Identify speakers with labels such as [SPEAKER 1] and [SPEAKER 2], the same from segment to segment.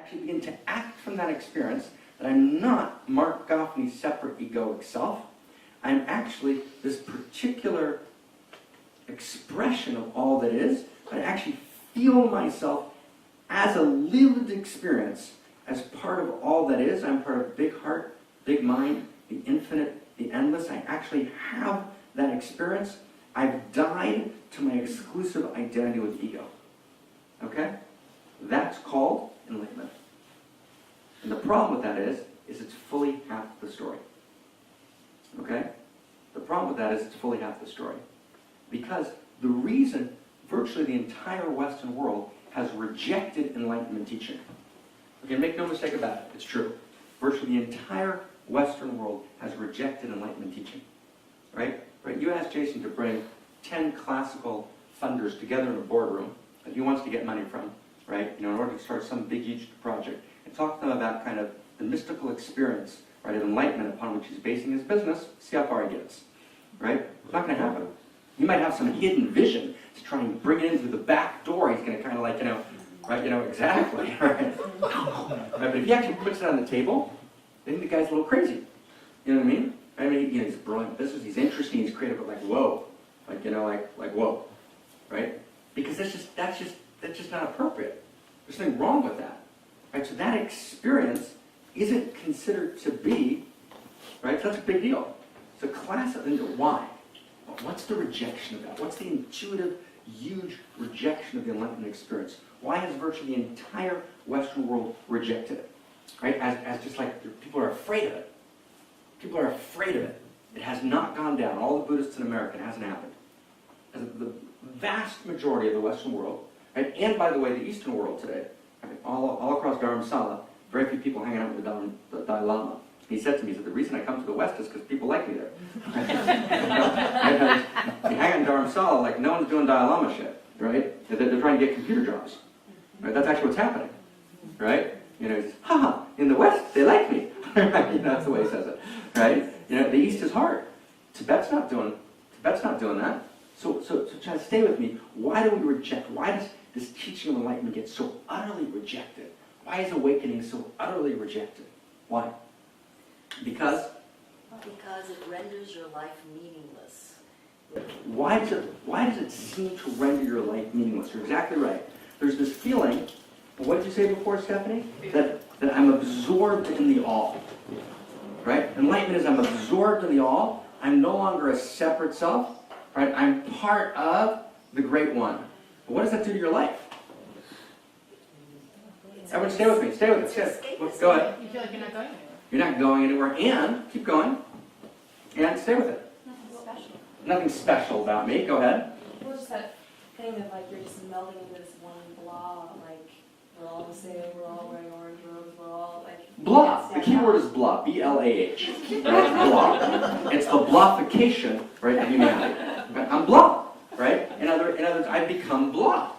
[SPEAKER 1] actually begin to act from that experience that I'm not Marc Gafni's separate egoic self. I'm actually this particular expression of all that is, but I actually feel myself as a lived experience, as part of all that is. I'm part of big heart, big mind, the infinite, the endless. I actually have that experience. I've died to my exclusive identity with ego. Okay? That's called enlightenment. And the problem with that is it's fully half the story. Okay? The problem with that is it's fully half the story. Because the reason virtually the entire Western world has rejected Enlightenment teaching. Okay, make no mistake about it, it's true. Virtually the entire Western world has rejected Enlightenment teaching. Right? You asked Jason to bring 10 classical funders together in a boardroom that he wants to get money from, right? In order to start some big, huge project, and talk to them about kind of the mystical experience, right, of enlightenment upon which he's basing his business. See how far he gets, right? It's not going to happen. He might have some hidden vision to try and bring it in through the back door. He's going to kind of like, right, exactly, right? But if he actually puts it on the table, I think the guy's a little crazy. You know what I mean? He's a brilliant business, he's interesting, he's creative, but like, whoa. Like whoa. Right? Because that's just not appropriate. There's nothing wrong with that. Right? So that experience isn't considered to be, right? So that's a big deal. So class it into why. What's the rejection of that? What's the intuitive, huge rejection of the Enlightenment experience? Why has virtually the entire Western world rejected it? Right? As just like people are afraid of it. People are afraid of it. It has not gone down. All the Buddhists in America, it hasn't happened. The vast majority of the Western world, right? And by the way, the Eastern world today, right? all across Dharamsala, very few people hanging out with the Dalai Lama. He said to me, the reason I come to the West is because people like me there. You hang out in Dharamsala, like no one's doing Dalai Lama shit, right? They're trying to get computer jobs. Right? That's actually what's happening, right? He says, in the West, they like me. That's the way he says it, right? The East is hard. Tibet's not doing that. So try to stay with me. Why do we reject? Why does this teaching of enlightenment get so utterly rejected? Why is awakening so utterly rejected? Why? Because
[SPEAKER 2] it renders your life meaningless.
[SPEAKER 1] Why does it seem to render your life meaningless? You're exactly right. There's this feeling, what did you say before, Stephanie? That I'm absorbed in the all. Right? Enlightenment is I'm absorbed in the all. I'm no longer a separate self. Right? I'm part of the Great One. But what does that do to your life? Everyone stay with me. Stay with me. Go ahead.
[SPEAKER 3] You feel like you're not going anywhere.
[SPEAKER 1] You're not going anywhere. And, keep going. And stay with it.
[SPEAKER 3] Nothing special.
[SPEAKER 1] Nothing special about me. Go ahead.
[SPEAKER 4] Well, just that thing of like you're just melding into this one blah, like we're all the same, we're all wearing orange robes, we're all like...
[SPEAKER 1] Blah. The key word is blah. B-L-A-H. Right? Blah. It's the blahfication, right, of humanity. I'm blah. Right? In other words, I've become blah.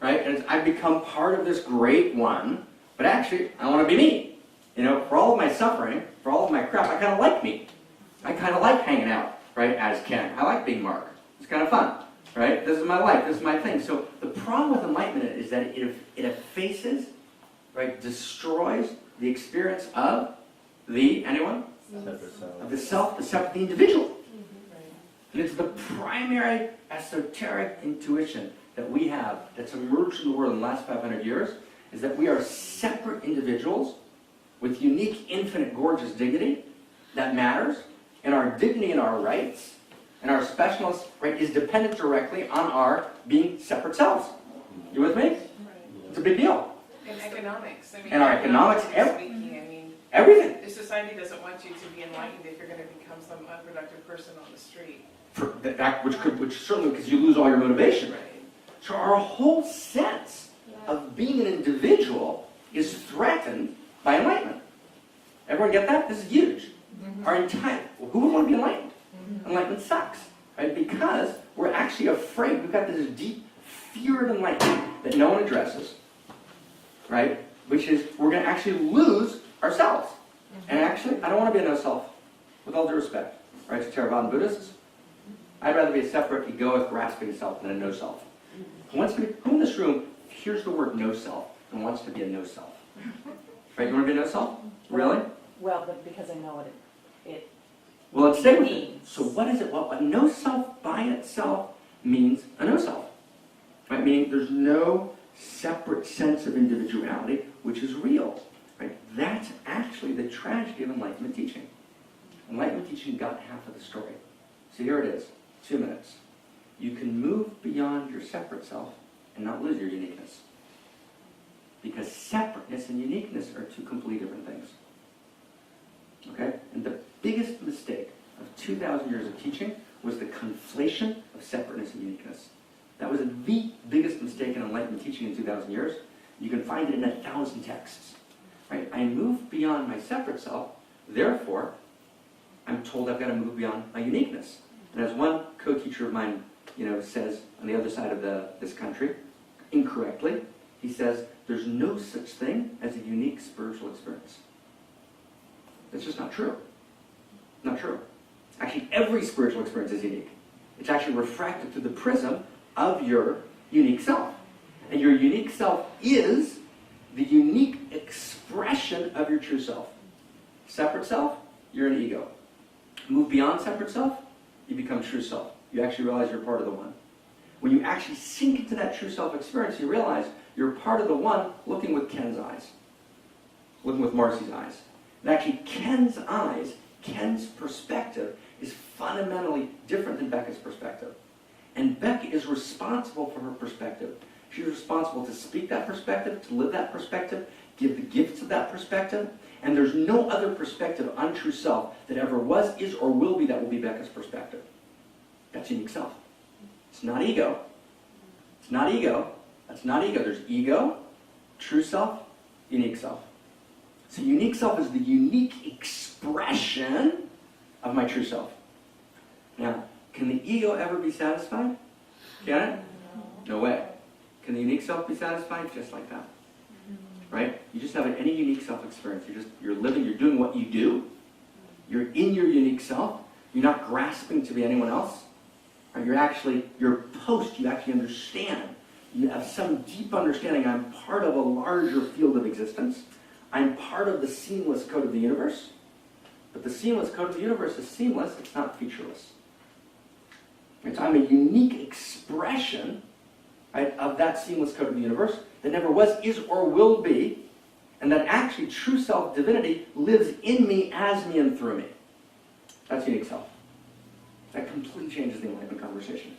[SPEAKER 1] Right? And I've become part of this Great One, but actually, I want to be me. For all of my suffering, for all of my crap, I kind of like me. I kind of like hanging out, right, as Ken. I like being Mark. It's kind of fun, right? This is my life. This is my thing. So the problem with enlightenment is that it effaces, right, destroys the experience of the, anyone? Of the self, the separate, the individual. And it's the primary esoteric intuition that we have that's emerged in the world in the last 500 years, is that we are separate individuals with unique, infinite, gorgeous dignity that matters, and our dignity and our rights and our specialness, right, is dependent directly on our being separate selves. You with me? It's a big deal.
[SPEAKER 5] In economics,
[SPEAKER 1] And our economics,
[SPEAKER 5] speaking,
[SPEAKER 1] everything.
[SPEAKER 5] the society doesn't want you to be enlightened if you're going to become some unproductive person on the street.
[SPEAKER 1] Which certainly, because you lose all your motivation. Right. So our whole sense of being an individual is threatened by enlightenment. Everyone get that? This is huge. Our entire, who would want to be enlightened? Enlightenment sucks, right? Because we're actually afraid. We've got this deep fear of enlightenment that no one addresses, right? Which is, we're going to actually lose ourselves. And actually, I don't want to be a no-self, with all due respect, right, to Theravadan Buddhists. I'd rather be a separate, egoic, grasping self than a no-self. Who in this room hears the word no-self and wants to be a no-self? Right, you want to be a no self? Really?
[SPEAKER 3] Well, but because I know what it
[SPEAKER 1] Well, let's stay with it.
[SPEAKER 3] means.
[SPEAKER 1] So what is it? Well, a no self by itself means a no self. Right? Meaning there's no separate sense of individuality, which is real. Right? That's actually the tragedy of Enlightenment teaching. Enlightenment teaching got half of the story. So here it is, 2 minutes. You can move beyond your separate self and not lose your uniqueness. Because separateness and uniqueness are two completely different things. Okay? And the biggest mistake of 2,000 years of teaching was the conflation of separateness and uniqueness. That was the biggest mistake in Enlightenment teaching in 2,000 years. You can find it in 1,000 texts. Right? I move beyond my separate self, therefore, I'm told I've got to move beyond my uniqueness. And as one co-teacher of mine, says on the other side of this country, incorrectly, he says, there's no such thing as a unique spiritual experience. That's just not true. Not true. Actually, every spiritual experience is unique. It's actually refracted through the prism of your unique self. And your unique self is the unique expression of your true self. Separate self, you're an ego. Move beyond separate self, you become true self. You actually realize you're part of the one. When you actually sink into that true self experience, you realize you're part of the one looking with Ken's eyes. Looking with Marcy's eyes. And actually, Ken's eyes, Ken's perspective is fundamentally different than Becca's perspective. And Becca is responsible for her perspective. She's responsible to speak that perspective, to live that perspective, give the gifts of that perspective. And there's no other perspective on true self that ever was, is, or will be that will be Becca's perspective. That's unique self. It's not ego. It's not ego. That's not ego. There's ego, true self, unique self. So unique self is the unique expression of my true self. Now, can the ego ever be satisfied? Can it? No way. Can the unique self be satisfied? Just like that. Right? You just have any unique self experience. You're living, you're doing what you do. You're in your unique self. You're not grasping to be anyone else. Right? You actually understand. You have some deep understanding. I'm part of a larger field of existence. I'm part of the seamless code of the universe. But the seamless code of the universe is seamless, it's not featureless. Right? So I'm a unique expression, right, of that seamless code of the universe that never was, is, or will be, and that actually true self-divinity lives in me, as me, and through me. That's unique self. That completely changes the Enlightenment conversation.